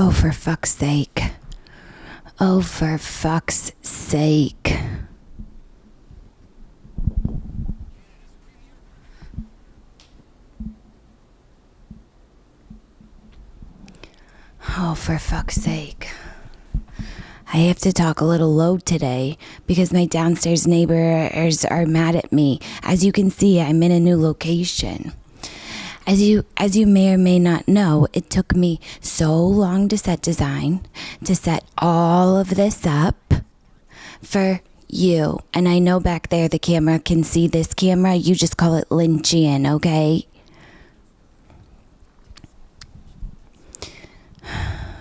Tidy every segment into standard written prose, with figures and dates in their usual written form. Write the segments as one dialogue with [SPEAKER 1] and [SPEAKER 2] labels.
[SPEAKER 1] Oh, for fuck's sake. Oh, for fuck's sake. Oh, for fuck's sake. I have to talk a little low today because my downstairs neighbors are mad at me. As you can see, I'm in a new location. As you may or may not know, it took me so long to set design, to set all of this up for you. And I know back there the camera can see this camera. You just call it Lynchian, okay?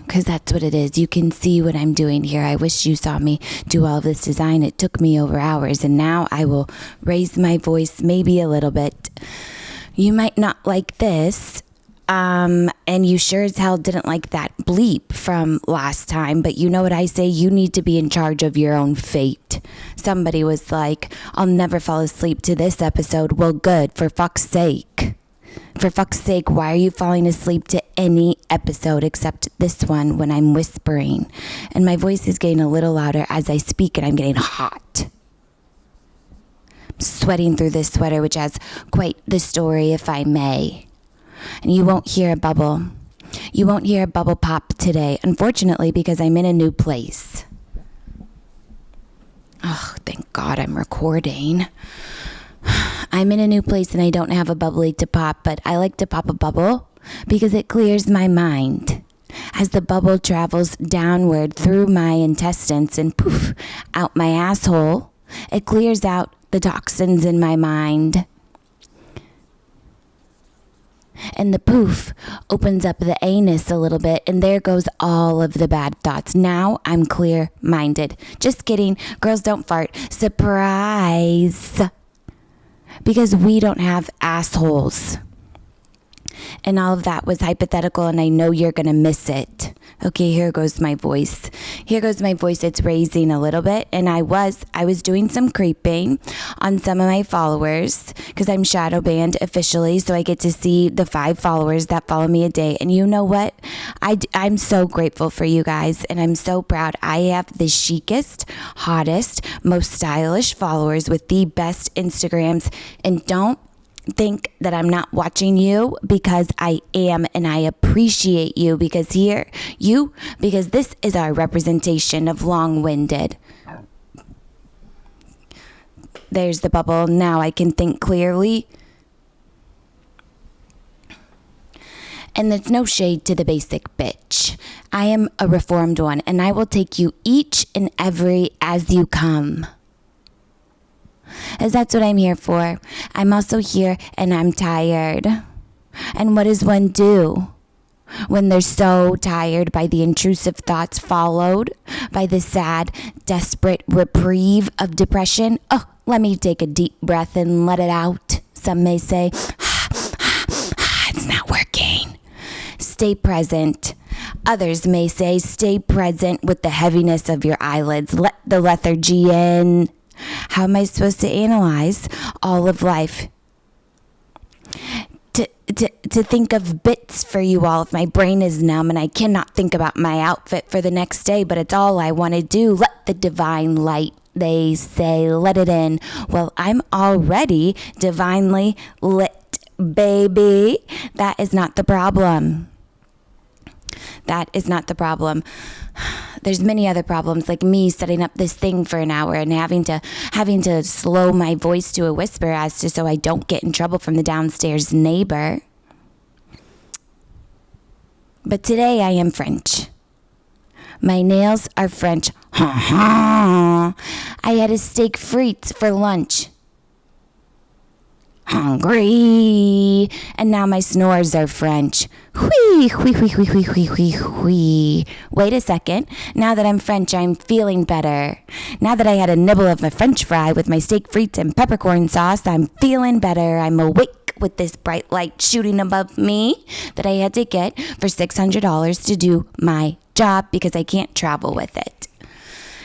[SPEAKER 1] Because that's what it is. You can see what I'm doing here. I wish you saw me do all of this design. It took me over hours, and now I will raise my voice maybe a little bit. You might not like this, and you sure as hell didn't like that bleep from last time, but you know what I say? You need to be in charge of your own fate. Somebody was like, I'll never fall asleep to this episode. Well, good, for fuck's sake. For fuck's sake, why are you falling asleep to any episode except this one when I'm whispering? And my voice is getting a little louder as I speak, and I'm getting hot. I'm sweating through this sweater, which has quite the story, if I may. And you won't hear a bubble. You won't hear a bubble pop today, unfortunately, because I'm in a new place. Oh, thank God I'm recording. I'm in a new place and I don't have a bubbly to pop, but I like to pop a bubble because it clears my mind. As the bubble travels downward through my intestines and poof, out my asshole, it clears out the toxins in my mind. And the poof opens up the anus a little bit, and there goes all of the bad thoughts. Now I'm clear-minded. Just kidding. Girls don't fart. Surprise. Because we don't have assholes. And all of that was hypothetical, and I know you're going to miss it. Okay, here goes my voice. Here goes my voice. It's raising a little bit, and I was doing some creeping on some of my followers because I'm shadow banned officially, so I get to see the 5 followers that follow me a day. And you know what? I'm so grateful for you guys, and I'm so proud. I have the chicest, hottest, most stylish followers with the best Instagrams, and don't think that I'm not watching you, because I am, and I appreciate you because this is our representation of long-winded. There's the bubble. Now I can think clearly. And there's no shade to the basic bitch. I am a reformed one, and I will take you each and every as you come. As that's what I'm here for. I'm also here and I'm tired. And what does one do when they're so tired by the intrusive thoughts followed by the sad, desperate reprieve of depression? Oh, let me take a deep breath and let it out. Some may say, it's not working. Stay present. Others may say, stay present with the heaviness of your eyelids. Let the lethargy in. How am I supposed to analyze all of life? To think of bits for you all if my brain is numb and I cannot think about my outfit for the next day, but it's all I want to do. Let the divine light, they say, let it in. Well, I'm already divinely lit, baby. That is not the problem. That is not the problem. There's many other problems, like me setting up this thing for an hour and having to slow my voice to a whisper so I don't get in trouble from the downstairs neighbor. But today I am French. My nails are French. I had a steak frites for lunch. Hungry. And now my snores are French. Whee, whee, whee, whee, whee, whee, whee, whee. Wait a second. Now that I'm French, I'm feeling better. Now that I had a nibble of my French fry with my steak frites and peppercorn sauce, I'm feeling better. I'm awake with this bright light shooting above me that I had to get for $600 to do my job because I can't travel with it.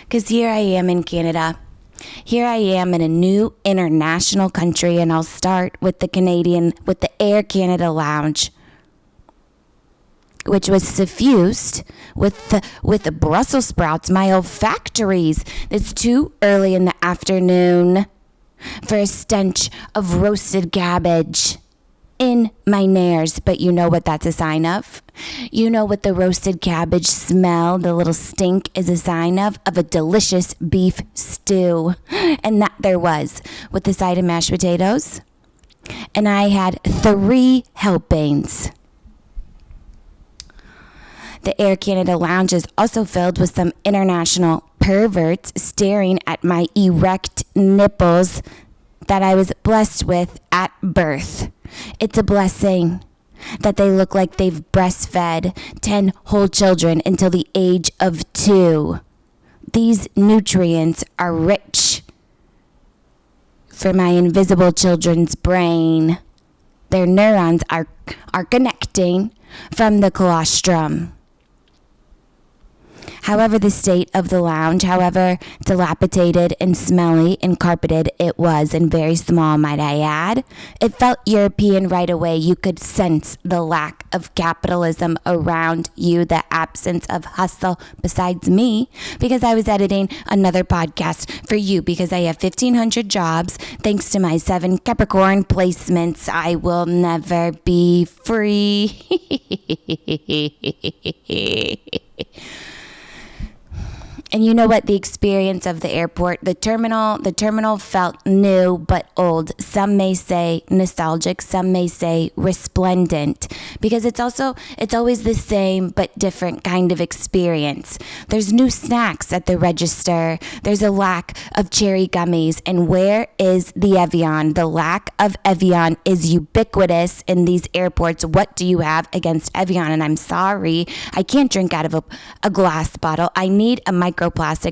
[SPEAKER 1] Because here I am in Canada. Here I am in a new international country, and I'll start with the Air Canada Lounge. which was suffused with the Brussels sprouts, my olfactories. It's too early in the afternoon for a stench of roasted cabbage in my nares. But you know what that's a sign of? You know what the roasted cabbage smell, the little stink, is a sign of? Of a delicious beef stew. And that there was, with the side of mashed potatoes. And I had 3 helpings. The Air Canada lounge is also filled with some international perverts staring at my erect nipples that I was blessed with at birth. It's a blessing that they look like they've breastfed 10 whole children until the age of 2. These nutrients are rich for my invisible children's brain. Their neurons are connecting from the colostrum. However, the state of the lounge, however dilapidated and smelly and carpeted it was, and very small, might I add, it felt European right away. You could sense the lack of capitalism around you, the absence of hustle besides me, because I was editing another podcast for you, because I have 1,500 jobs. Thanks to my 7 Capricorn placements, I will never be free. And you know what? The experience of the airport, the terminal felt new but old. Some may say nostalgic, some may say resplendent, because it's always the same but different kind of experience. There's new snacks at the register. There's a lack of cherry gummies. And where is the Evian? The lack of Evian is ubiquitous in these airports. What do you have against Evian? And I'm sorry, I can't drink out of a glass bottle. I need a microplastic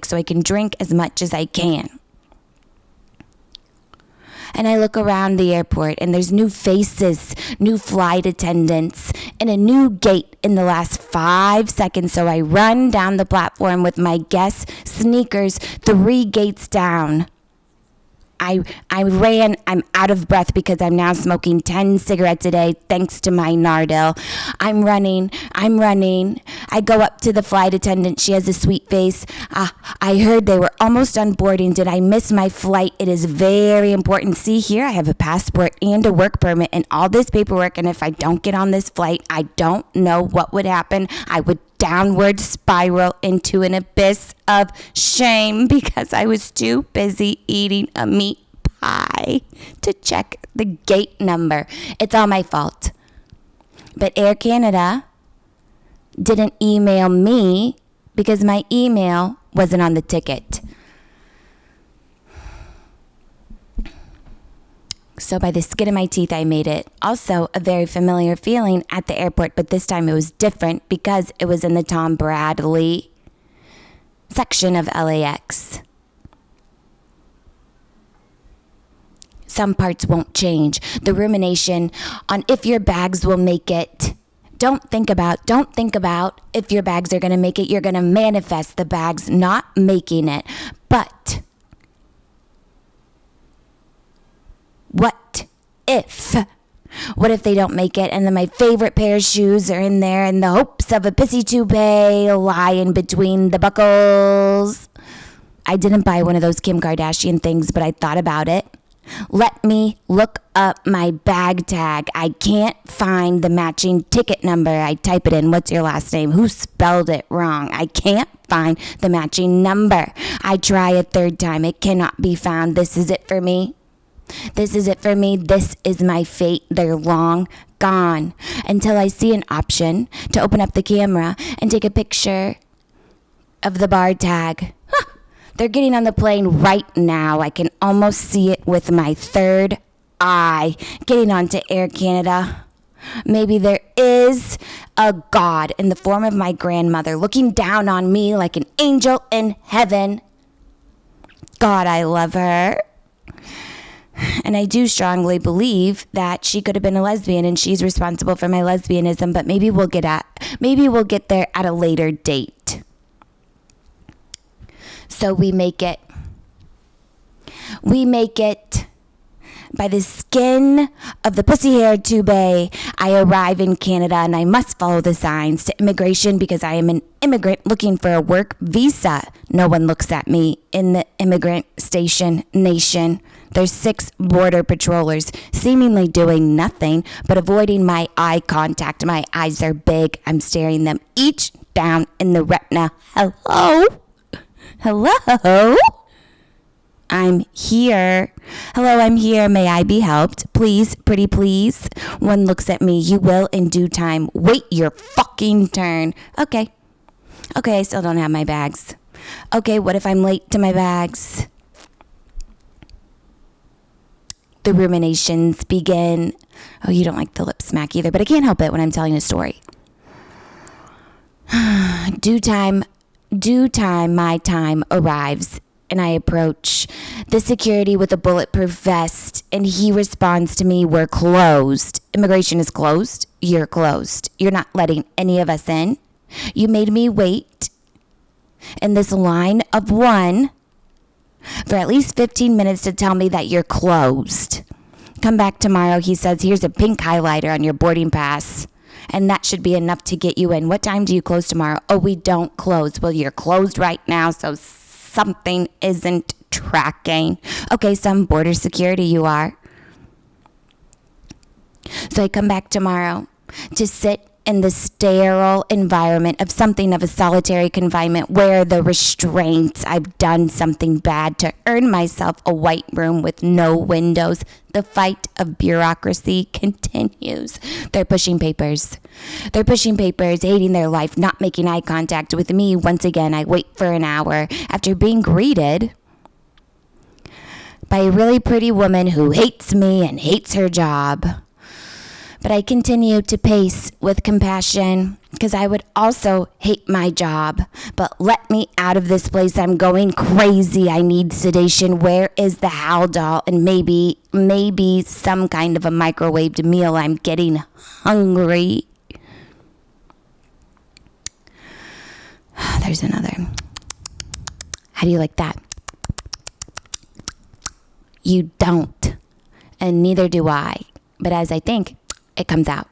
[SPEAKER 1] so I can drink as much as I can. And I look around the airport and there's new faces, new flight attendants, and a new gate in the last 5 seconds. So I run down the platform with my Guess sneakers 3 gates down. I'm out of breath because I'm now smoking 10 cigarettes a day thanks to my Nardil. I'm running. I go up to the flight attendant. She has a sweet face. I heard they were almost on boarding. Did I miss my flight? It is very important. See here, I have a passport and a work permit and all this paperwork, and if I don't get on this flight, I don't know what would happen. I would downward spiral into an abyss of shame because I was too busy eating a meat pie to check the gate number. It's all my fault. But Air Canada didn't email me because my email wasn't on the ticket. So by the skin of my teeth, I made it. Also, a very familiar feeling at the airport, but this time it was different because it was in the Tom Bradley section of LAX. Some parts won't change. The rumination on if your bags will make it. Don't think about if your bags are going to make it. You're going to manifest the bags not making it. But what if? What if they don't make it and then my favorite pair of shoes are in there and the hopes of a pissy toupee lie in between the buckles? I didn't buy one of those Kim Kardashian things, but I thought about it. Let me look up my bag tag. I can't find the matching ticket number. I type it in. What's your last name? Who spelled it wrong? I can't find the matching number. I try a 3rd time. It cannot be found. This is it for me. This is it for me. This is my fate. They're long gone until I see an option to open up the camera and take a picture of the bar tag. They're getting on the plane right now. I can almost see it with my 3rd eye, getting onto Air Canada. Maybe there is a God in the form of my grandmother looking down on me like an angel in heaven. God, I love her. And I do strongly believe that she could have been a lesbian and she's responsible for my lesbianism, but maybe we'll get there at a later date. So we make it by the skin of the pussy-haired toupee, I arrive in Canada and I must follow the signs to immigration because I am an immigrant looking for a work visa. No one looks at me in the immigrant station nation. There's 6 border patrollers seemingly doing nothing but avoiding my eye contact. My eyes are big. I'm staring them each down in the retina. Hello? Hello? I'm here. Hello, I'm here. May I be helped? Please, pretty please. One looks at me. You will in due time. Wait your fucking turn. Okay, I still don't have my bags. Okay, what if I'm late to my bags? The ruminations begin. Oh, you don't like the lip smack either, but I can't help it when I'm telling a story. Due time, my time arrives, and I approach the security with a bulletproof vest, and he responds to me, we're closed. Immigration is closed. You're closed. You're not letting any of us in. You made me wait in this line of one for at least 15 minutes to tell me that you're closed. Come back tomorrow, he says, here's a pink highlighter on your boarding pass. And that should be enough to get you in. What time do you close tomorrow? Oh, we don't close. Well, you're closed right now, so something isn't tracking. Okay, some border security you are. So I come back tomorrow to sit in the sterile environment of something of a solitary confinement where the restraints, I've done something bad to earn myself a white room with no windows. The fight of bureaucracy continues. They're pushing papers, hating their life, not making eye contact with me. Once again, I wait for an hour after being greeted by a really pretty woman who hates me and hates her job. But I continue to pace with compassion because I would also hate my job. But let me out of this place. I'm going crazy. I need sedation. Where is the Haldol? And maybe some kind of a microwaved meal. I'm getting hungry. There's another. How do you like that? You don't. And neither do I. But as I think, it comes out.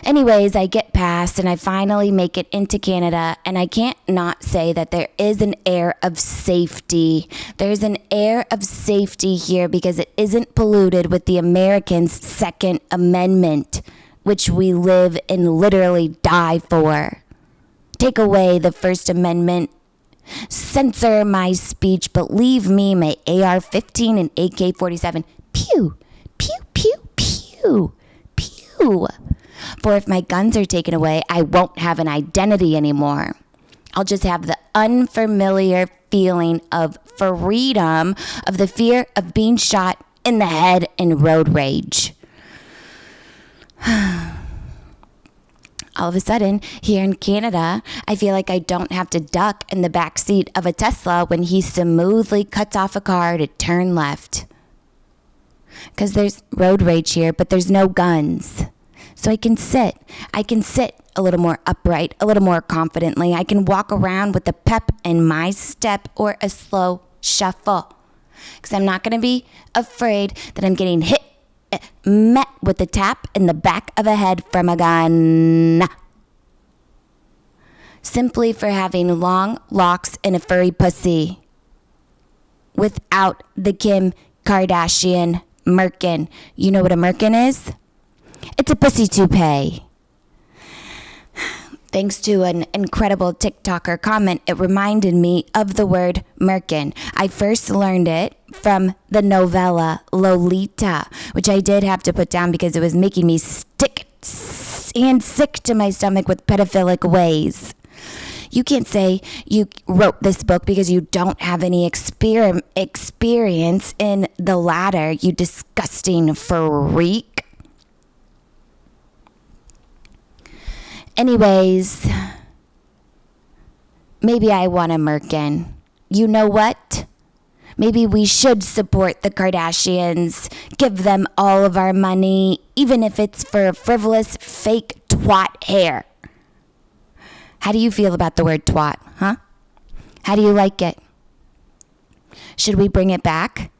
[SPEAKER 1] Anyways, I get past and I finally make it into Canada, and I can't not say that there is an air of safety. There's an air of safety here because it isn't polluted with the Americans' Second Amendment, which we live and literally die for. Take away the First Amendment, censor my speech, but leave me my AR-15 and AK-47. Pew, pew, pew, pew. For if my guns are taken away, I won't have an identity anymore. I'll just have the unfamiliar feeling of freedom, of the fear of being shot in the head in road rage. All of a sudden, here in Canada, I feel like I don't have to duck in the back seat of a Tesla when he smoothly cuts off a car to turn left. Because there's road rage here, but there's no guns. So I can sit a little more upright, a little more confidently. I can walk around with a pep in my step or a slow shuffle. Because I'm not going to be afraid that I'm getting met with a tap in the back of the head from a gun. Simply for having long locks and a furry pussy. Without the Kim Kardashian merkin. You know what a merkin is? It's a pussy toupee. Thanks to an incredible TikToker comment, it reminded me of the word merkin. I first learned it from the novella Lolita, which I did have to put down because it was making me sick to my stomach with pedophilic ways. You can't say you wrote this book because you don't have any experience in the latter, you disgusting freak. Anyways, maybe I want a merkin. You know what? Maybe we should support the Kardashians, give them all of our money, even if it's for frivolous, fake twat hair. How do you feel about the word twat, huh? How do you like it? Should we bring it back?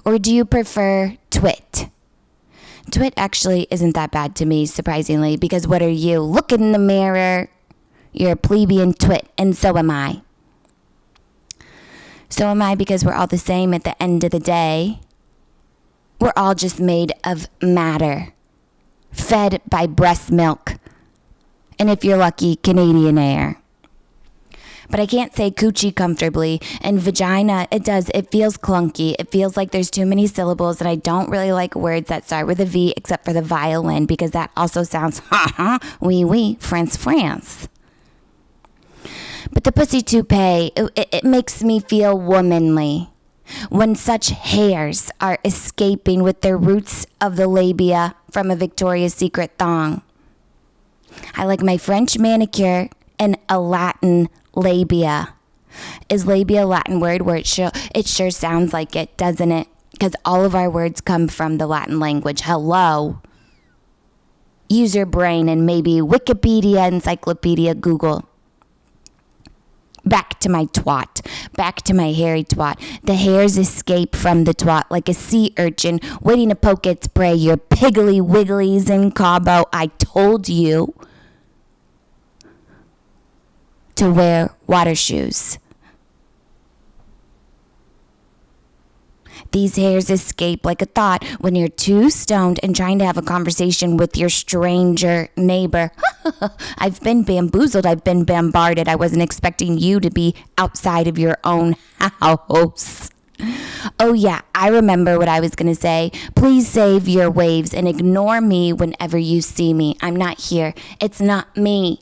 [SPEAKER 1] Or do you prefer twit? Twit actually isn't that bad to me, surprisingly, because what are you? Look in the mirror. You're a plebeian twit, and so am I. So am I, because we're all the same at the end of the day. We're all just made of matter, fed by breast milk, and if you're lucky, Canadian air. But I can't say coochie comfortably, and vagina, it feels clunky. It feels like there's too many syllables, and I don't really like words that start with a V except for the violin, because that also sounds, oui, France. But the pussy toupee, it makes me feel womanly. When such hairs are escaping with their roots of the labia from a Victoria's Secret thong. I like my French manicure and a Latin labia. Is labia a Latin word? Where it sure sounds like it, doesn't it? Because all of our words come from the Latin language. Hello. Use your brain and maybe Wikipedia, Encyclopedia, Google. Back to my twat. Back to my hairy twat. The hairs escape from the twat like a sea urchin waiting to poke its prey. Your piggly wigglies in Cabo. I told you to wear water shoes. These hairs escape like a thought when you're too stoned and trying to have a conversation with your stranger neighbor. I've been bamboozled. I've been bombarded. I wasn't expecting you to be outside of your own house. Oh yeah, I remember what I was going to say. Please save your waves and ignore me whenever you see me. I'm not here. It's not me.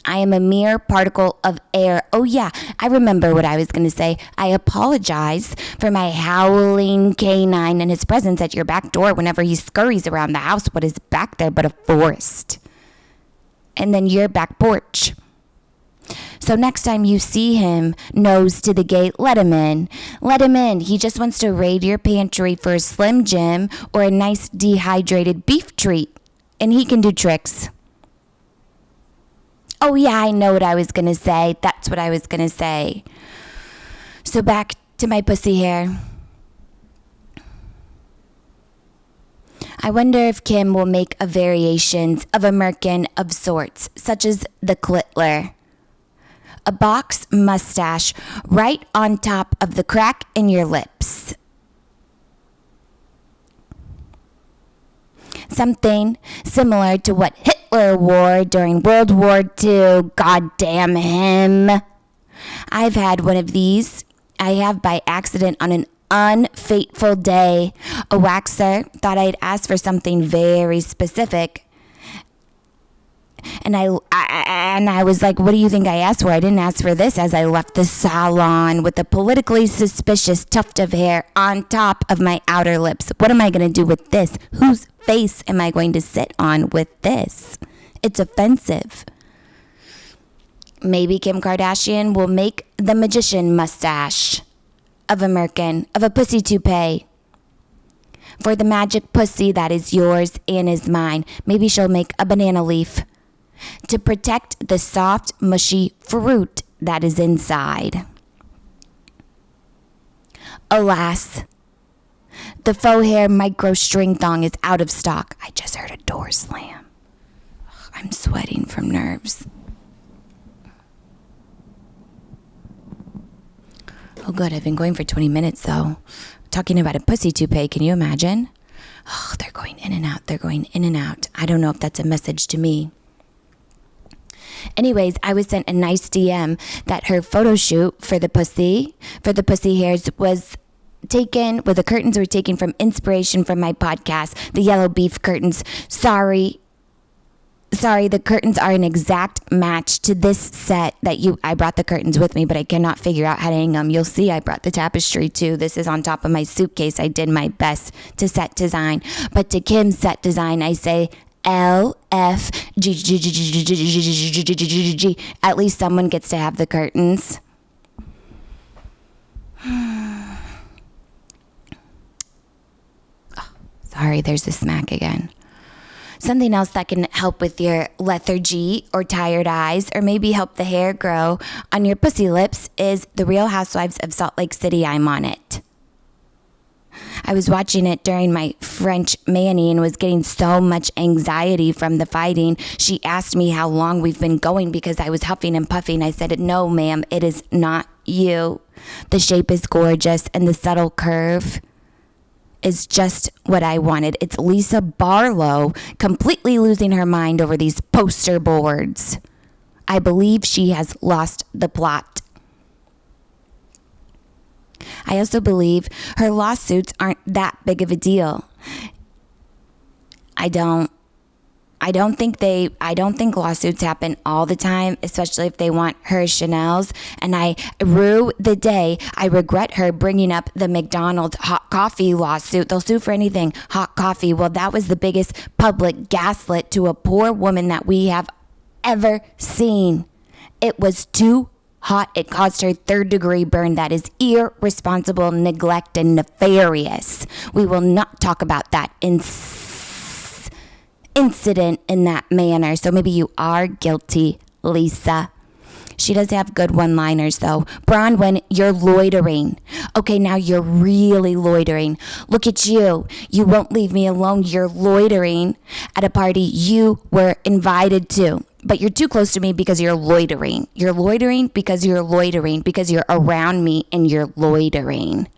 [SPEAKER 1] I am a mere particle of air. Oh yeah, I remember what I was going to say. I apologize for my howling canine and his presence at your back door whenever he scurries around the house. What is back there but a forest? And then your back porch. So next time you see him, nose to the gate, let him in. Let him in. He just wants to raid your pantry for a Slim Jim or a nice dehydrated beef treat. And he can do tricks. Oh yeah, I know what I was going to say. That's what I was going to say. So back to my pussy hair. I wonder if Kim will make a variations of a merkin of sorts, such as the clitler. A box mustache right on top of the crack in your lips. Something similar to what Hitler wore during World War II. God damn him. I've had one of these. I have by accident on an unfateful day. A waxer thought I'd asked for something very specific. And I was like, what do you think I asked for? I didn't ask for this, as I left the salon with a politically suspicious tuft of hair on top of my outer lips. What am I going to do with this? Whose face am I going to sit on with this? It's offensive. Maybe Kim Kardashian will make the magician mustache of a merkin, of a pussy toupee. For the magic pussy that is yours and is mine. Maybe she'll make a banana leaf to protect the soft, mushy fruit that is inside. Alas, the faux hair micro string thong is out of stock. I just heard a door slam. I'm sweating from nerves. Oh good, I've been going for 20 minutes though. Talking about a pussy toupee, can you imagine? Oh, they're going in and out, they're going in and out. I don't know if that's a message to me. Anyways, I was sent a nice DM that her photo shoot for the pussy hairs was taken, where the curtains were taken from inspiration from my podcast, the yellow beef curtains. Sorry, the curtains are an exact match to this set that I brought the curtains with me, but I cannot figure out how to hang them. You'll see I brought the tapestry too. This is on top of my suitcase. I did my best to set design. But to Kim's set design, I say LFG. At least someone gets to have the curtains. Sorry, there's a smack again. Something else that can help with your lethargy or tired eyes, or maybe help the hair grow on your pussy lips, is the Real Housewives of Salt Lake City. I'm on it. I was watching it during my French mani and was getting so much anxiety from the fighting. She asked me how long we've been going because I was huffing and puffing. I said, no, ma'am, it is not you. The shape is gorgeous and the subtle curve is just what I wanted. It's Lisa Barlow completely losing her mind over these poster boards. I believe she has lost the plot. I also believe her lawsuits aren't that big of a deal. I don't think lawsuits happen all the time, especially if they want her Chanel's. And I rue the day I regret her bringing up the McDonald's hot coffee lawsuit. They'll sue for anything. Hot coffee. Well, that was the biggest public gaslit to a poor woman that we have ever seen. It was too hot. It caused her third-degree burn. That is irresponsible, neglect, and nefarious. We will not talk about that incident in that manner. So maybe you are guilty, Lisa. She does have good one-liners, though. Bronwyn, you're loitering. Okay, now you're really loitering. Look at you. You won't leave me alone. You're loitering at a party you were invited to. But you're too close to me because you're loitering. You're loitering because you're loitering because you're around me and you're loitering.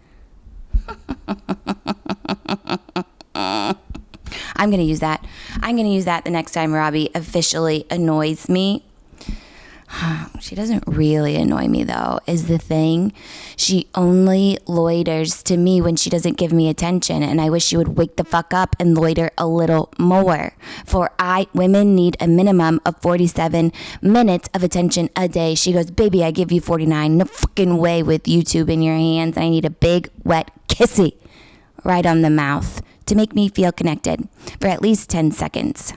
[SPEAKER 1] I'm going to use that. I'm going to use that the next time Robbie officially annoys me. She doesn't really annoy me, though, is the thing. She only loiters to me when she doesn't give me attention, and I wish she would wake the fuck up and loiter a little more. For women need a minimum of 47 minutes of attention a day. She goes, baby, I give you 49. No fucking way with YouTube in your hands. I need a big, wet kissy right on the mouth to make me feel connected for at least 10 seconds.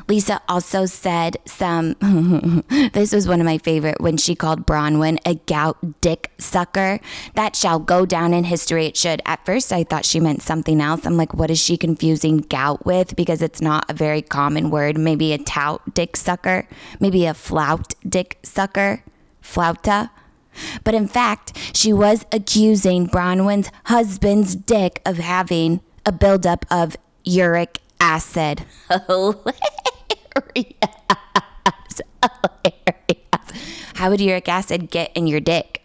[SPEAKER 1] Lisa also said this was one of my favorite, when she called Bronwyn a gout dick sucker. That shall go down in history. It should. At first, I thought she meant something else. I'm like, what is she confusing gout with? Because it's not a very common word. Maybe a tout dick sucker. Maybe a flout dick sucker. Flauta. But in fact, she was accusing Bronwyn's husband's dick of having a buildup of uric acid. Hilarious. How would uric acid get in your dick?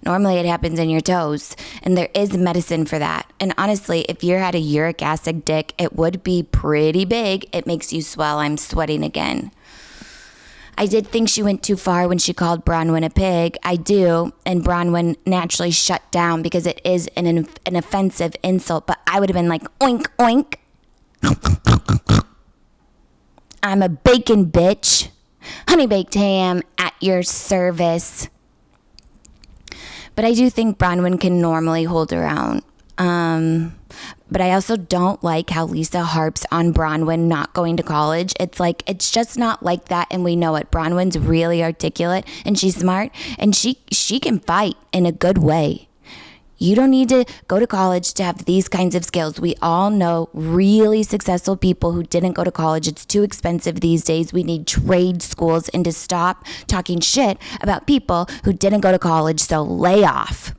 [SPEAKER 1] Normally it happens in your toes, and there is medicine for that. And honestly, if you had a uric acid dick, it would be pretty big. It makes you swell. I'm sweating again. I did think she went too far when she called Bronwyn a pig. I do, and Bronwyn naturally shut down because it is an offensive insult, but I would have been like, oink, oink. I'm a bacon bitch. Honey baked ham at your service. But I do think Bronwyn can normally hold her own. But I also don't like how Lisa harps on Bronwyn not going to college. It's like, it's just not like that, and we know it. Bronwyn's really articulate, and she's smart, and she can fight in a good way. You don't need to go to college to have these kinds of skills. We all know really successful people who didn't go to college. It's too expensive these days. We need trade schools, and to stop talking shit about people who didn't go to college, so lay off.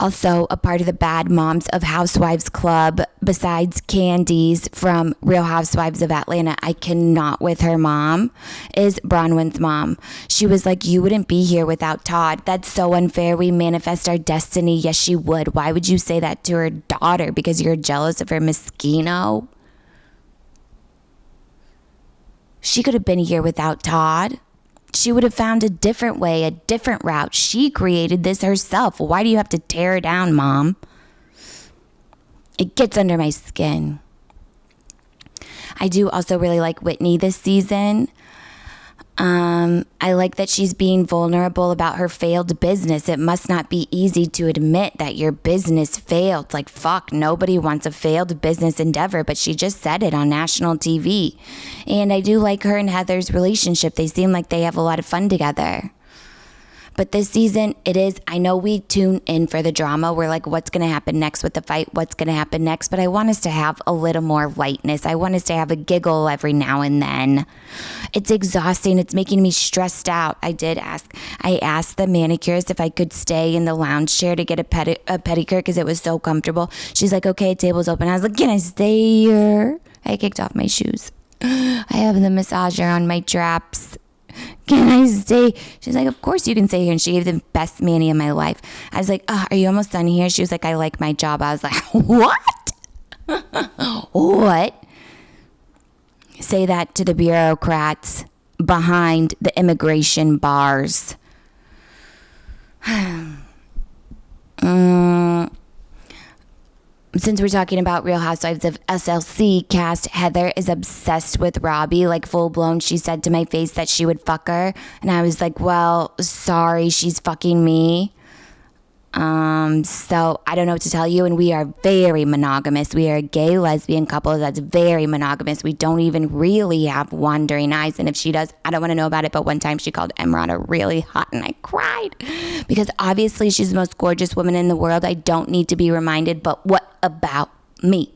[SPEAKER 1] Also, a part of the bad moms of Housewives Club, besides Candice from Real Housewives of Atlanta, I cannot with her mom, is Bronwyn's mom. She was like, you wouldn't be here without Todd. That's so unfair. We manifest our destiny. Yes, she would. Why would you say that to her daughter? Because you're jealous of her Moschino? She could have been here without Todd. She would have found a different way, a different route. She created this herself. Why do you have to tear her down, Mom? It gets under my skin. I do also really like Whitney this season. I like that she's being vulnerable about her failed business. It must not be easy to admit that your business failed. Like, fuck, nobody wants a failed business endeavor, but she just said it on national TV. And I do like her and Heather's relationship. They seem like they have a lot of fun together. But this season, it is, I know we tune in for the drama. We're like, what's going to happen next with the fight? What's going to happen next? But I want us to have a little more lightness. I want us to have a giggle every now and then. It's exhausting. It's making me stressed out. I asked the manicurist if I could stay in the lounge chair to get a pedicure because it was so comfortable. She's like, okay, table's open. I was like, can I stay here? I kicked off my shoes. I have the massager on my traps. Can I stay? She's like, of course you can stay here. And she gave the best mani of my life. I was like, are you almost done here? She was like, I like my job. I was like, what? What? Say that to the bureaucrats behind the immigration bars. Since we're talking about Real Housewives of SLC cast, Heather is obsessed with Robbie, like full blown. She said to my face that she would fuck her. And I was like, well, sorry, she's fucking me. So I don't know what to tell you. And we are very monogamous. We are a gay lesbian couple that's very monogamous. We don't even really have wandering eyes. And if she does, I don't want to know about it. But one time she called Emrata really hot and I cried because obviously she's the most gorgeous woman in the world. I don't need to be reminded, but what about me?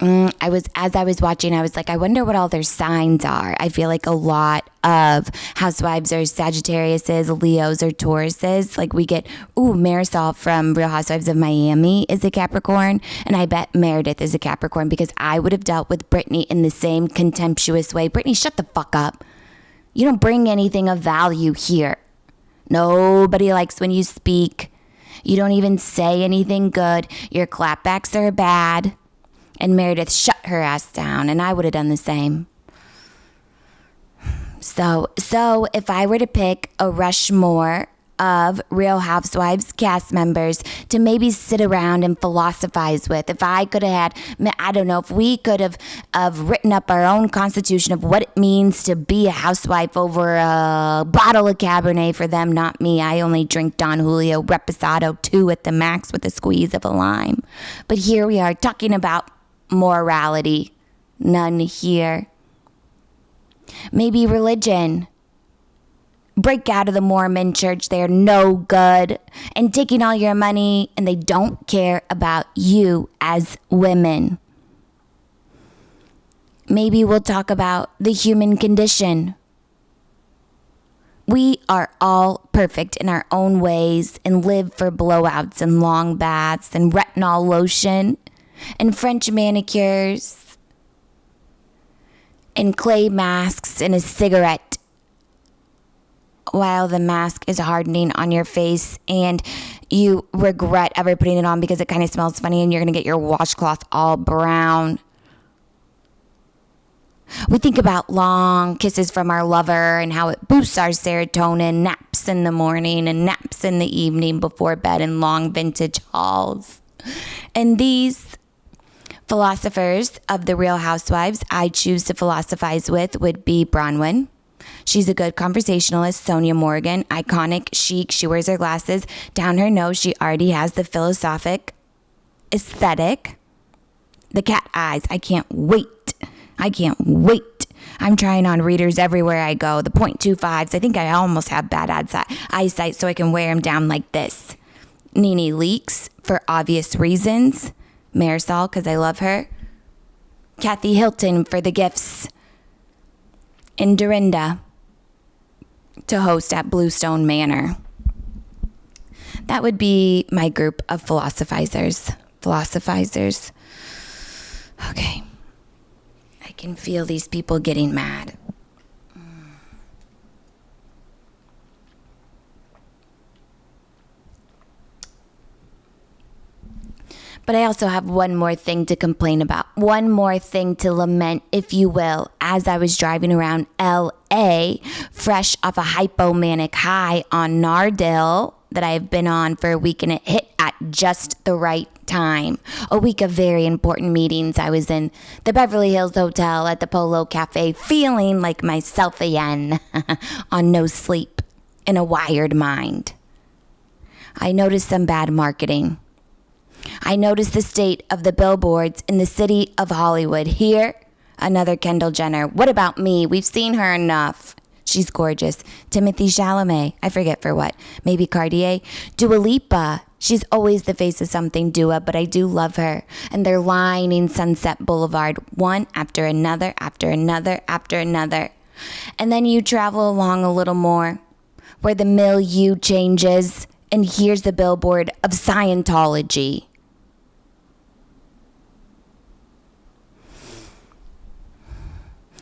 [SPEAKER 1] As I was watching, I was like, I wonder what all their signs are. I feel like a lot of housewives are Sagittariuses, Leos, or Tauruses. Like we get, Marisol from Real Housewives of Miami is a Capricorn. And I bet Meredith is a Capricorn because I would have dealt with Brittany in the same contemptuous way. Brittany, shut the fuck up. You don't bring anything of value here. Nobody likes when you speak. You don't even say anything good. Your clapbacks are bad. And Meredith shut her ass down, and I would have done the same. So if I were to pick a Rushmore of Real Housewives cast members to maybe sit around and philosophize with, if I could have had, I don't know, if we could have written up our own constitution of what it means to be a housewife over a bottle of Cabernet for them, not me. I only drink Don Julio Reposado 2 at the max with a squeeze of a lime. But here we are talking about morality. None here. Maybe religion. Break out of the Mormon church. They're no good and taking all your money, and they don't care about you as women. Maybe we'll talk about the human condition. We are all perfect in our own ways and live for blowouts and long baths and retinol lotion and French manicures and clay masks and a cigarette while the mask is hardening on your face and you regret ever putting it on because it kind of smells funny and you're going to get your washcloth all brown. We think about long kisses from our lover and how it boosts our serotonin, naps in the morning and naps in the evening before bed, and long vintage hauls. And these philosophers of the Real Housewives I choose to philosophize with would be Bronwyn. She's a good conversationalist. Sonia Morgan, iconic, chic. She wears her glasses down her nose. She already has the philosophic aesthetic. The cat eyes. I can't wait. I'm trying on readers everywhere I go. The 0.25s. I think I almost have bad eyesight, so I can wear them down like this. Nene Leakes, for obvious reasons. Marisol, because I love her. Kathy Hilton for the gifts. And Dorinda to host at Bluestone Manor. That would be my group of philosophizers. Okay. I can feel these people getting mad. But I also have one more thing to complain about. One more thing to lament, if you will, as I was driving around LA, fresh off a hypomanic high on Nardil that I have been on for a week, and it hit at just the right time. A week of very important meetings. I was in the Beverly Hills Hotel at the Polo Cafe, feeling like myself again, on no sleep, in a wired mind. I noticed some bad marketing. I noticed the state of the billboards in the city of Hollywood. Here, Another Kendall Jenner. What about me? We've seen her enough. She's gorgeous. Timothy Chalamet. I forget for what. Maybe Cartier. Dua Lipa. She's always the face of something, Dua, but I do love her. And they're lining Sunset Boulevard, one after another, after another, after another. And then you travel along a little more, where the milieu changes, and here's the billboard of Scientology.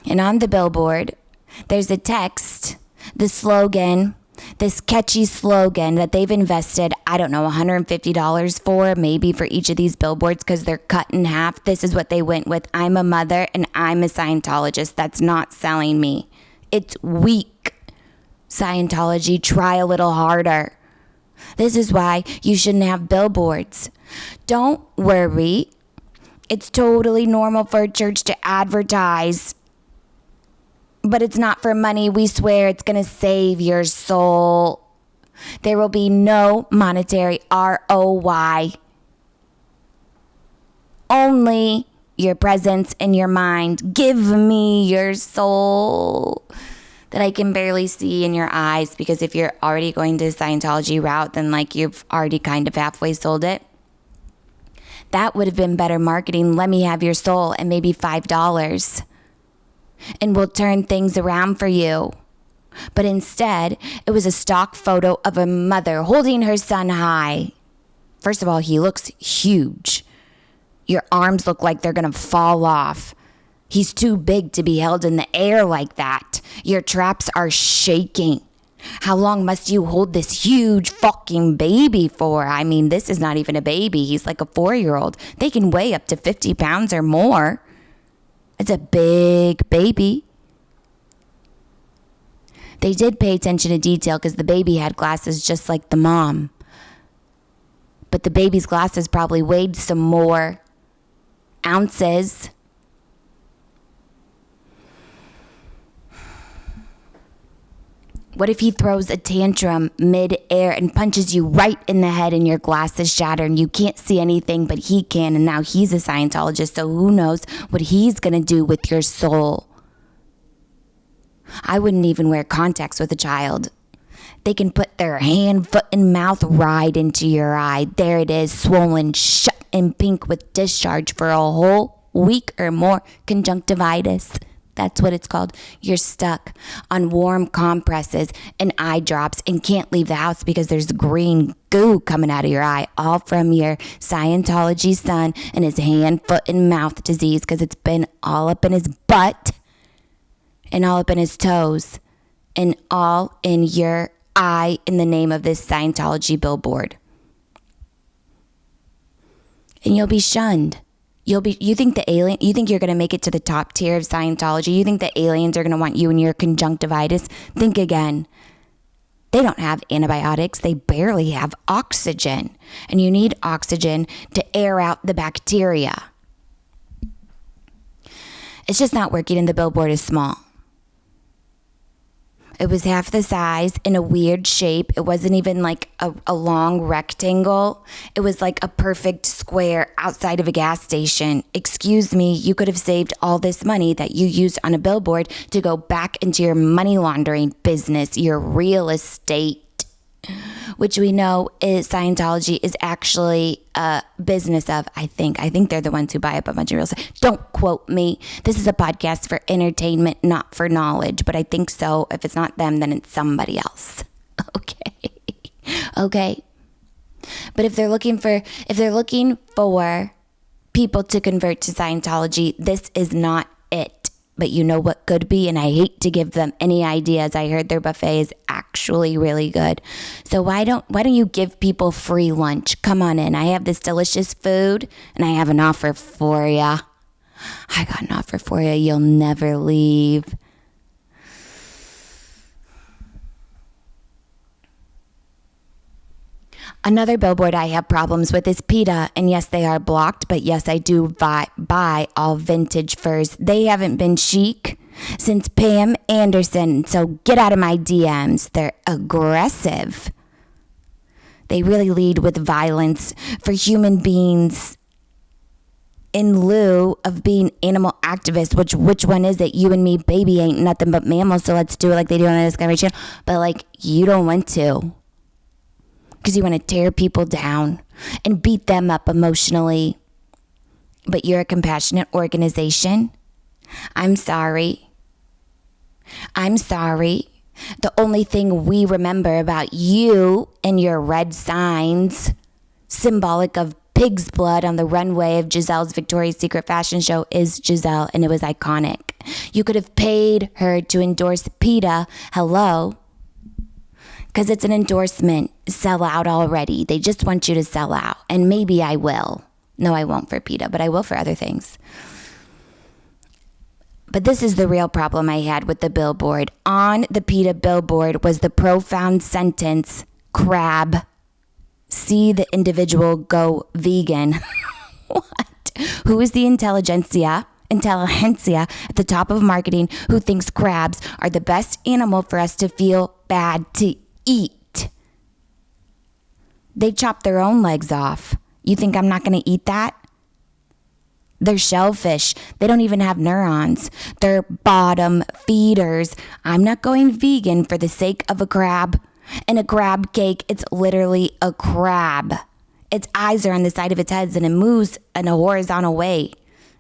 [SPEAKER 1] And on the billboard, there's a text, the slogan, this catchy slogan that they've invested, I don't know, $150 for, maybe for each of these billboards because they're cut in half. This is what they went with. I'm a mother and I'm a Scientologist. That's not selling me. It's weak. Scientology, try a little harder. This is why you shouldn't have billboards. Don't worry. It's totally normal for a church to advertise. But it's not for money. We swear it's going to save your soul. There will be no monetary ROI. Only your presence and your mind. Give me your soul that I can barely see in your eyes, because if you're already going to the Scientology route, then like you've already kind of halfway sold it. That would have been better marketing. Let me have your soul and maybe $5. And we'll turn things around for you. But instead, it was a stock photo of a mother holding her son high. First of all, he looks huge. Your arms look like they're going to fall off. He's too big to be held in the air like that. Your traps are shaking. How long must you hold this huge fucking baby for? I mean, this is not even a baby. He's like a 4-year-old. They can weigh up to 50 pounds or more. It's a big baby. They did pay attention to detail because the baby had glasses just like the mom. But the baby's glasses probably weighed some more ounces. What if he throws a tantrum mid-air and punches you right in the head and your glasses shatter and you can't see anything but he can, and now he's a Scientologist, so who knows what he's going to do with your soul. I wouldn't even wear contacts with a child. They can put their hand, foot, and mouth right into your eye. There it is, swollen, shut, and pink with discharge for a whole week or more. Conjunctivitis. That's what it's called. You're stuck on warm compresses and eye drops and can't leave the house because there's green goo coming out of your eye, all from your Scientology son and his hand, foot, and mouth disease, because it's been all up in his butt and all up in his toes and all in your eye in the name of this Scientology billboard. And you'll be shunned. You think you're going to make it to the top tier of Scientology? You think the aliens are going to want you and your conjunctivitis? Think again. They don't have antibiotics. They barely have oxygen. And you need oxygen to air out the bacteria. It's just not working, and the billboard is small. It was half the size in a weird shape. It wasn't even like a long rectangle. It was like a perfect square outside of a gas station. Excuse me, you could have saved all this money that you used on a billboard to go back into your money laundering business, your real estate, which we know is Scientology is actually a business of, I think they're the ones who buy up a bunch of real estate. Don't quote me. This is a podcast for entertainment, not for knowledge, but I think so. If it's not them, then it's somebody else. Okay. But if they're looking for people to convert to Scientology, this is not it. But you know what could be, and I hate to give them any ideas. I heard their buffet is actually really good. So why don't you give people free lunch? Come on in. I have this delicious food, and I have an offer for ya. I got an offer for you. You'll never leave. Another billboard I have problems with is PETA, and yes, they are blocked, but yes, I do buy all vintage furs. They haven't been chic since Pam Anderson, so get out of my DMs. They're aggressive. They really lead with violence for human beings in lieu of being animal activists, which one is it? You and me, baby, ain't nothing but mammals, so let's do it like they do on the Discovery Channel. But like, you don't want to, because you want to tear people down and beat them up emotionally. But you're a compassionate organization. I'm sorry. The only thing we remember about you and your red signs, symbolic of pig's blood on the runway of Giselle's Victoria's Secret fashion show, is Giselle, and it was iconic. You could have paid her to endorse PETA. Hello? Because it's an endorsement. Sell out already. They just want you to sell out. And maybe I will. No, I won't for PETA, but I will for other things. But this is the real problem I had with the billboard. On the PETA billboard was the profound sentence, crab. See the individual go vegan. What? Who is the intelligentsia at the top of marketing who thinks crabs are the best animal for us to feel bad to eat? They chop their own legs off. You think I'm not going to eat that? They're shellfish. They don't even have neurons. They're bottom feeders. I'm not going vegan for the sake of a crab. And a crab cake, it's literally a crab. Its eyes are on the side of its head and it moves in a horizontal way.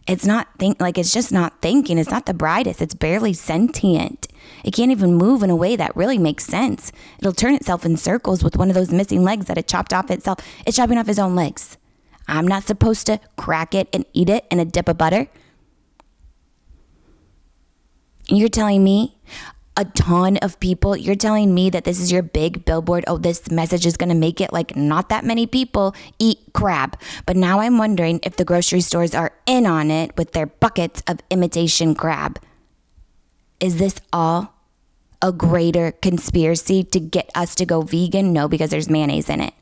[SPEAKER 1] It's just not thinking. It's not the brightest. It's barely sentient. It can't even move in a way that really makes sense. It'll turn itself in circles with one of those missing legs that it chopped off itself. It's chopping off its own legs. I'm not supposed to crack it and eat it in a dip of butter. You're telling me a ton of people, you're telling me that this is your big billboard. Oh, this message is going to make it like not that many people eat crab. But now I'm wondering if the grocery stores are in on it with their buckets of imitation crab. Is this all a greater conspiracy to get us to go vegan? No, because there's mayonnaise in it.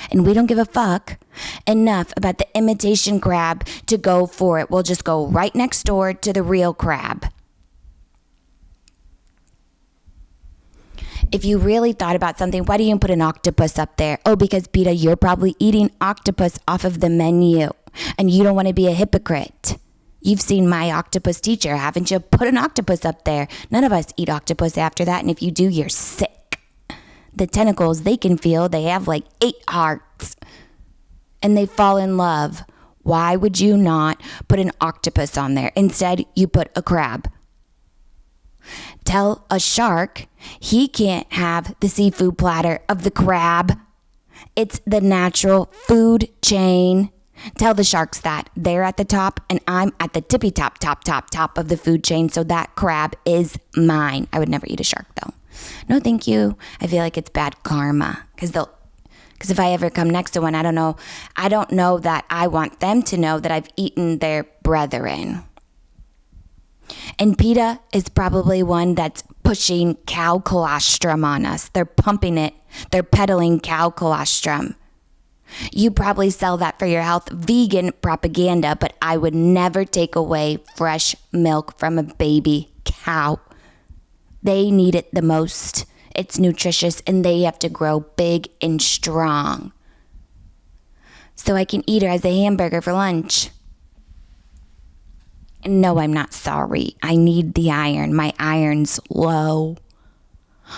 [SPEAKER 1] And we don't give a fuck enough about the imitation crab to go for it. We'll just go right next door to the real crab. If you really thought about something, why do you put an octopus up there? Oh, because PETA, you're probably eating octopus off of the menu and you don't want to be a hypocrite. You've seen My Octopus Teacher, haven't you? Put an octopus up there. None of us eat octopus after that, and if you do, you're sick. The tentacles they can feel, they have like 8 hearts and they fall in love. Why would you not put an octopus on there? Instead, you put a crab. Tell a shark he can't have the seafood platter of the crab. It's the natural food chain. Tell the sharks that they're at the top and I'm at the tippy top of the food chain. So that crab is mine. I would never eat a shark though. No, thank you. I feel like it's bad karma because if I ever come next to one, I don't know that I want them to know that I've eaten their brethren. And PETA is probably one that's pushing cow colostrum on us. They're pumping it. They're peddling cow colostrum. You probably sell that for your health, vegan propaganda, but I would never take away fresh milk from a baby cow. They need it the most. It's nutritious and they have to grow big and strong. So I can eat her as a hamburger for lunch. No, I'm not sorry. I need the iron. My iron's low.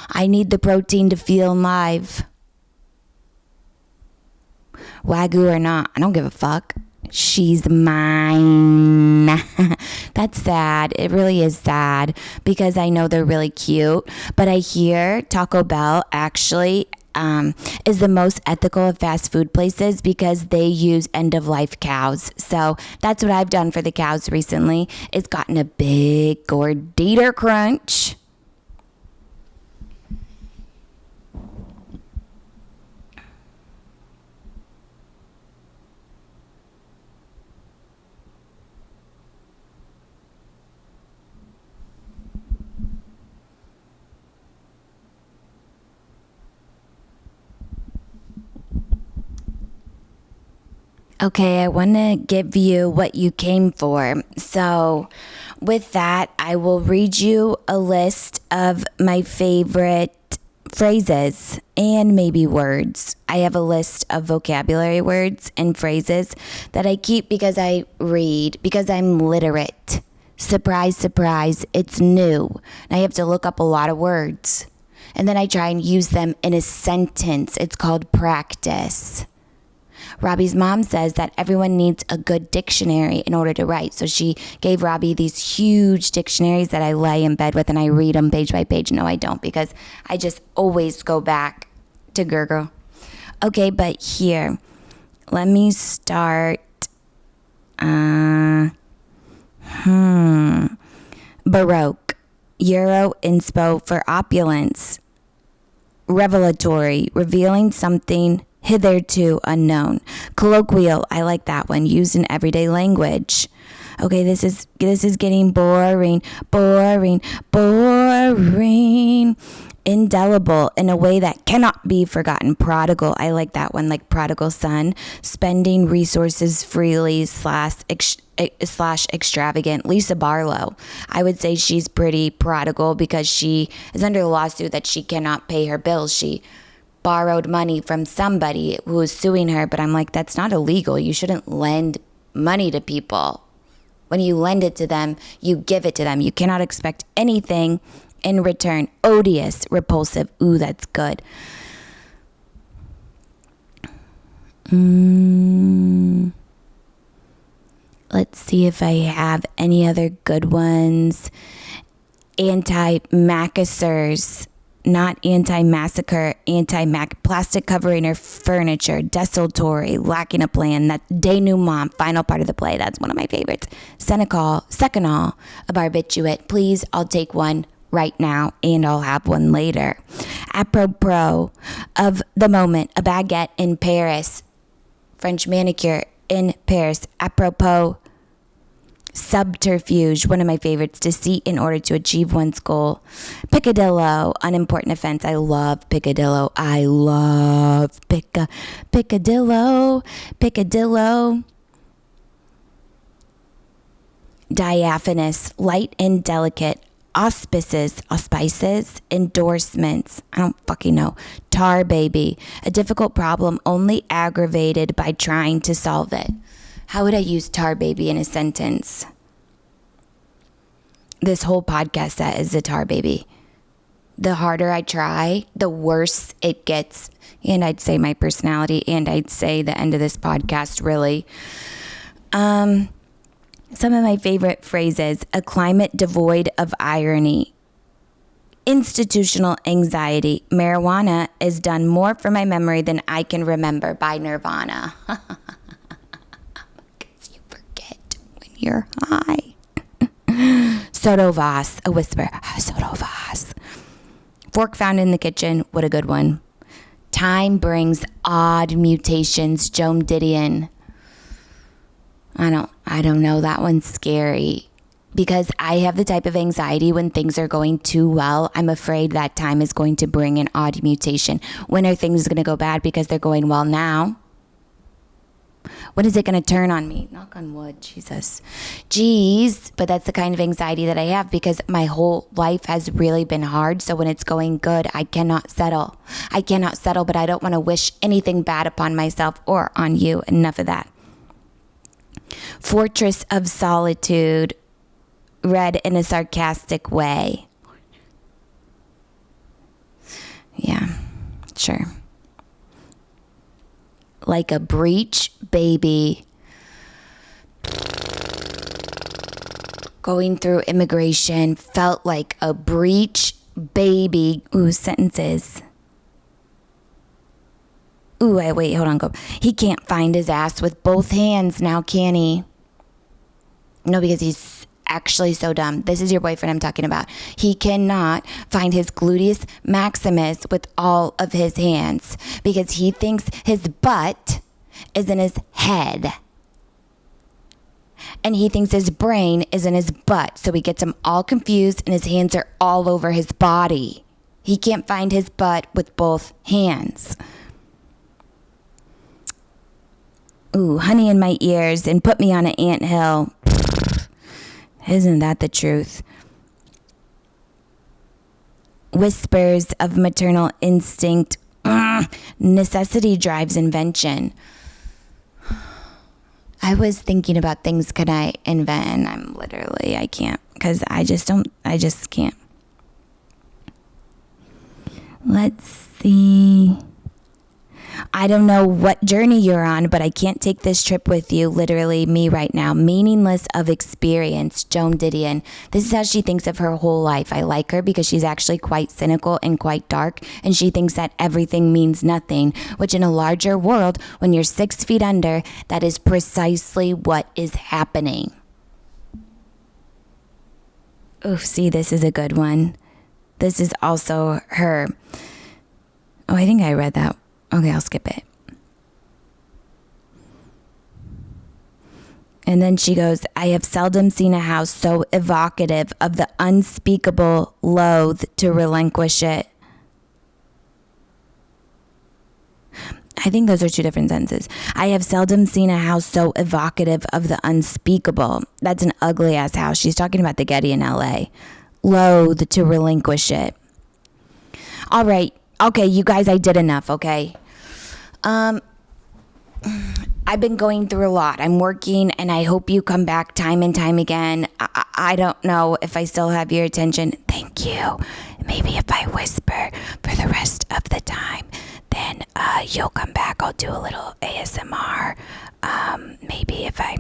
[SPEAKER 1] I need the protein to feel alive. Wagyu or not, I don't give a fuck. She's mine. That's sad. It really is sad because I know they're really cute. But I hear Taco Bell actually is the most ethical of fast food places because they use end-of-life cows. So that's what I've done for the cows recently. It's gotten a big gordita crunch. Okay, I want to give you what you came for. So with that, I will read you a list of my favorite phrases and maybe words. I have a list of vocabulary words and phrases that I keep because I read, because I'm literate. Surprise, surprise, it's new. And I have to look up a lot of words. And then I try and use them in a sentence. It's called practice. Robbie's mom says that everyone needs a good dictionary in order to write. So she gave Robbie these huge dictionaries that I lay in bed with and I read them page by page. No, I don't, because I just always go back to Gurgle. Okay, but here, let me start. Baroque. Euro inspo for opulence. Revelatory, revealing something hitherto unknown. Colloquial, I like that one, used in everyday language. Okay, this is getting boring. Indelible, in a way that cannot be forgotten. Prodigal, I like that one, like prodigal son. Spending resources freely / extravagant. Lisa Barlow, I would say she's pretty prodigal because she is under a lawsuit that she cannot pay her bills. She borrowed money from somebody who is suing her, but I'm like, that's not illegal. You shouldn't lend money to people. When you lend it to them, you give it to them. You cannot expect anything in return. Odious, repulsive. Ooh, that's good. Let's see if I have any other good ones. Anti-macassars. Not anti-massacre, plastic covering or furniture, desultory, lacking a plan. That denouement, final part of the play. That's one of my favorites. Senecal, a barbiturate. Please, I'll take one right now and I'll have one later. Apropos of the moment, a baguette in Paris. French manicure in Paris. Apropos, subterfuge, one of my favorites. Deceit in order to achieve one's goal. Picadillo, unimportant offense. I love picadillo. Picadillo. Diaphanous, light and delicate. Auspices, endorsements. I don't fucking know. Tar baby, a difficult problem only aggravated by trying to solve it. How would I use tar baby in a sentence? This whole podcast set is a tar baby. The harder I try, the worse it gets. And I'd say my personality, and I'd say the end of this podcast, really. Some of my favorite phrases: a climate devoid of irony. Institutional anxiety. Marijuana has done more for my memory than I can remember, by Nirvana. You're high. Sodovas, a whisper. Sodovas. Fork found in the kitchen. What a good one. Time brings odd mutations. Joan Didion. I don't know. That one's scary because I have the type of anxiety when things are going too well. I'm afraid that time is going to bring an odd mutation. When are things going to go bad because they're going well now? When is it going to turn on me? Knock on wood, Jesus. Jeez, but that's the kind of anxiety that I have because my whole life has really been hard. So when it's going good, I cannot settle. But I don't want to wish anything bad upon myself or on you. Enough of that. Fortress of solitude, read in a sarcastic way. Yeah, sure. Like a breech baby going through immigration, felt like a breech baby. Ooh, sentences. Ooh, wait, hold on, go. He can't find his ass with both hands now, can he? No, because he's actually so dumb. This is your boyfriend I'm talking about. He cannot find his gluteus maximus with all of his hands because he thinks his butt is in his head. And he thinks his brain is in his butt. So he gets them all confused and his hands are all over his body. He can't find his butt with both hands. Ooh, honey in my ears and put me on an anthill. Isn't that the truth? whispers of maternal instinct. Necessity drives invention. I was thinking about things could I invent, and I can't, because I just can't. Let's see. I don't know what journey you're on, but I can't take this trip with you. Literally, me right now. Meaningless of experience, Joan Didion. This is how she thinks of her whole life. I like her because she's actually quite cynical and quite dark, and she thinks that everything means nothing, which in a larger world, when you're 6 feet under, that is precisely what is happening. Oof, see, this is a good one. This is also her. Oh, I think I read that. Okay, I'll skip it. And then she goes, I have seldom seen a house so evocative of the unspeakable loath to relinquish it. I think those are two different sentences. I have seldom seen a house so evocative of the unspeakable. That's an ugly ass house. She's talking about the Getty in LA. Loath to relinquish it. All right. Okay, you guys, I did enough, okay? I've been going through a lot. I'm working, and I hope you come back time and time again. I don't know if I still have your attention. Thank you. Maybe if I whisper for the rest of the time, then you'll come back. I'll do a little ASMR. Maybe if I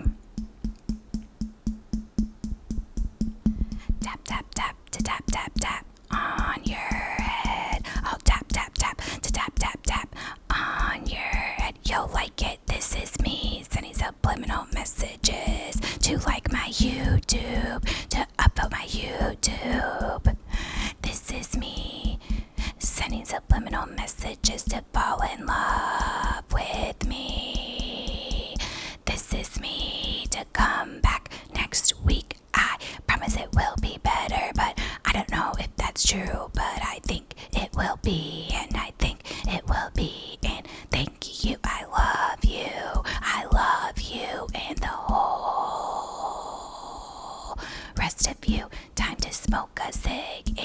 [SPEAKER 1] tap, tap, tap, to tap, tap, tap on your head. I'll tap, tap, tap, to tap, tap, tap on your head. You'll like it. This is me sending subliminal messages to like my YouTube, to upvote my YouTube. This is me sending subliminal messages to fall in love with me. This is me to come back next week. I promise it will be better, but I don't know if that's true, but I think it will be, and I think it will be, and thank you. I love you. I love you and the whole rest of you. Time to smoke a cig